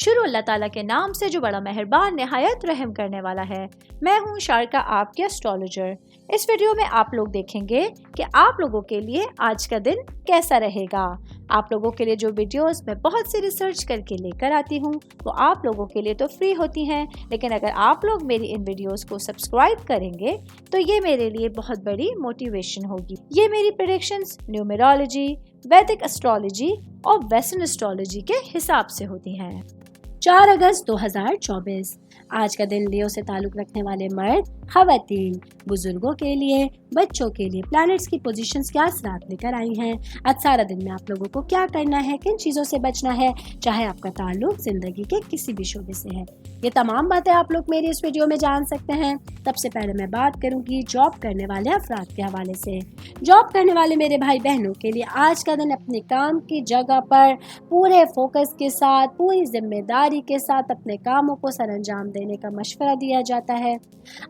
شروع اللہ تعالیٰ کے نام سے جو بڑا مہربان نہایت رحم کرنے والا ہے۔ میں ہوں شارکا، آپ کے اسٹرالوجر۔ اس ویڈیو میں آپ لوگ دیکھیں گے کہ آپ لوگوں کے لیے آج کا دن کیسا رہے گا۔ آپ لوگوں کے لیے جو ویڈیوز میں بہت سی ریسرچ کر کے لے کر آتی ہوں وہ آپ لوگوں کے لیے تو فری ہوتی ہیں، لیکن اگر آپ لوگ میری ان ویڈیوز کو سبسکرائب کریں گے تو یہ میرے لیے بہت بڑی موٹیویشن ہوگی۔ یہ میری پریڈکشنز نیومرولوجی، ویدک اسٹرالوجی اور ویسٹرن اسٹرالوجی کے حساب سے ہوتی ہیں۔ 4 اگست 2024 آج کا دن لیو سے تعلق رکھنے والے مرد، خواتین، بزرگوں کے لیے، بچوں کے لیے پلانٹس کی پوزیشنز کیا اثرات لے کر آئی ہیں۔ آج سارا دن میں آپ لوگوں کو کیا کرنا ہے، کن چیزوں سے بچنا ہے، چاہے آپ کا تعلق زندگی کے کسی بھی شعبے سے ہے، یہ تمام باتیں آپ لوگ میری اس ویڈیو میں جان سکتے ہیں۔ سب سے پہلے میں بات کروں گی جاب کرنے والے افراد کے حوالے سے۔ جاب کرنے والے میرے بھائی بہنوں کے لیے آج کا دن اپنے کام کی جگہ پر پورے فوکس کے ساتھ، پوری ذمہ داری کے ساتھ اپنے کاموں کو سر انجام دینے کا مشورہ دیا جاتا ہے۔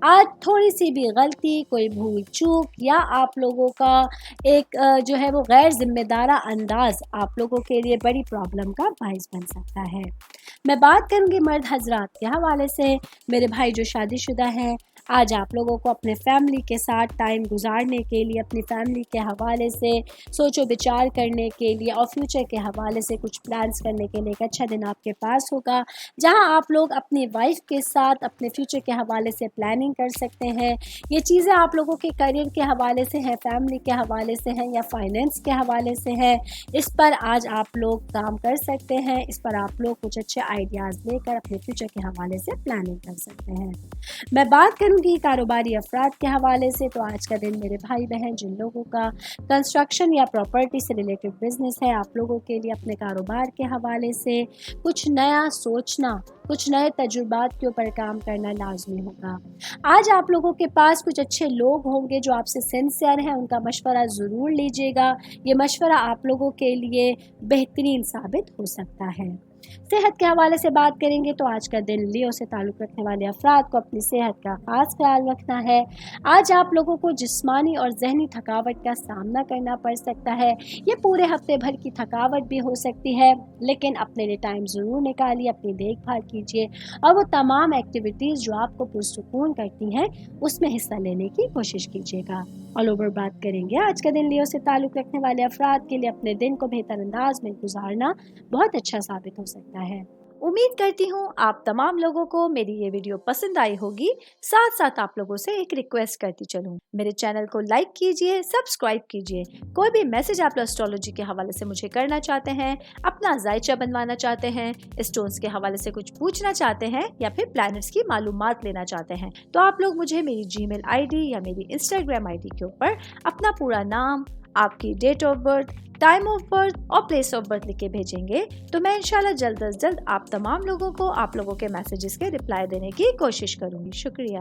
آج تھوڑی سی بھی غلطی، کوئی بھول چوک یا آپ لوگوں کا ایک جو ہے وہ غیر ذمہ دارہ انداز آپ لوگوں کے لیے بڑی پرابلم کا باعث بن سکتا ہے۔ میں بات کروں گی مرد حضرات کے حوالے سے۔ میرے بھائی جو شادی شدہ ہیں، آج آپ لوگوں کو اپنے فیملی کے ساتھ ٹائم گزارنے کے لیے، اپنی فیملی کے حوالے سے سوچ و بچار کرنے کے لیے اور فیوچر کے حوالے سے کچھ پلانس کرنے کے لیے ایک اچھا دن آپ کے پاس ہوگا، جہاں آپ لوگ اپنی وائف کے ساتھ اپنے فیوچر کے حوالے سے پلاننگ کر سکتے ہیں۔ یہ چیزیں آپ لوگوں کے کریئر کے حوالے سے ہیں، فیملی کے حوالے سے ہیں یا فائنینس کے حوالے سے ہیں، اس پر آج آپ لوگ کام کر سکتے ہیں۔ اس پر آپ لوگ کچھ اچھے آئیڈیاز لے کر اپنے فیوچر کے حوالے سے پلاننگ کر سکتے ہیں۔ میں بات کروں گی کاروباری افراد کے حوالے سے، تو آج کا دن میرے بھائی بہن جن لوگوں کا کنسٹرکشن یا پراپرٹی سے ریلیٹڈ بزنس ہے، آپ لوگوں کے لیے اپنے کاروبار کے حوالے سے کچھ نیا سوچنا، کچھ نئے تجربات کے اوپر کام کرنا لازمی ہوگا۔ آج آپ لوگوں کے پاس کچھ اچھے لوگ ہوں گے جو آپ سے سنسیئر ہیں، ان کا مشورہ ضرور لیجیے گا، یہ مشورہ آپ لوگوں کے لیے بہترین ثابت ہو سکتا ہے۔ صحت کے حوالے سے بات کریں گے تو آج کا دن لیو سے تعلق رکھنے والے افراد کو اپنی صحت کا خاص خیال رکھنا ہے۔ آج آپ لوگوں کو جسمانی اور ذہنی تھکاوٹ کا سامنا کرنا پڑ سکتا ہے، یہ پورے ہفتے بھر کی تھکاوٹ بھی ہو سکتی ہے، لیکن اپنے لیے ٹائم ضرور نکالیے، اپنی دیکھ بھال کیجیے اور وہ تمام ایکٹیویٹیز جو آپ کو پرسکون کرتی ہیں اس میں حصہ لینے کی کوشش کیجیے گا۔ آل اوور بات کریں گے آج کا دن لیو سے تعلق رکھنے والے افراد کے لیے اپنے دن کو بہتر انداز میں گزارنا بہت اچھا ثابت ہو سکتا ہے۔ امید کرتی ہوں آپ تمام لوگوں کو میری یہ ویڈیو پسند آئی ہوگی۔ ساتھ ساتھ آپ لوگوں سے ایک ریکویسٹ کرتی چلوں، میرے چینل کو لائک کیجئے، سبسکرائب کیجئے۔ کوئی بھی میسج آپ اسٹرالوجی کے حوالے سے مجھے کرنا چاہتے ہیں، اپنا ذائچہ بنوانا چاہتے ہیں، اسٹونز کے حوالے سے کچھ پوچھنا چاہتے ہیں یا پھر پلانٹس کی معلومات لینا چاہتے ہیں، تو آپ لوگ مجھے میری جی میل آئی ڈی یا میری انسٹاگرام آئی ڈی کے اوپر اپنا پورا نام، آپ کی date of birth, time of birth اور پلیس آف برتھ لکھ کے بھیجیں گے تو میں انشاءاللہ جلد از جلد آپ تمام لوگوں کو آپ لوگوں کے میسیجز کے رپلائی دینے کی کوشش کروں گی۔ شکریہ۔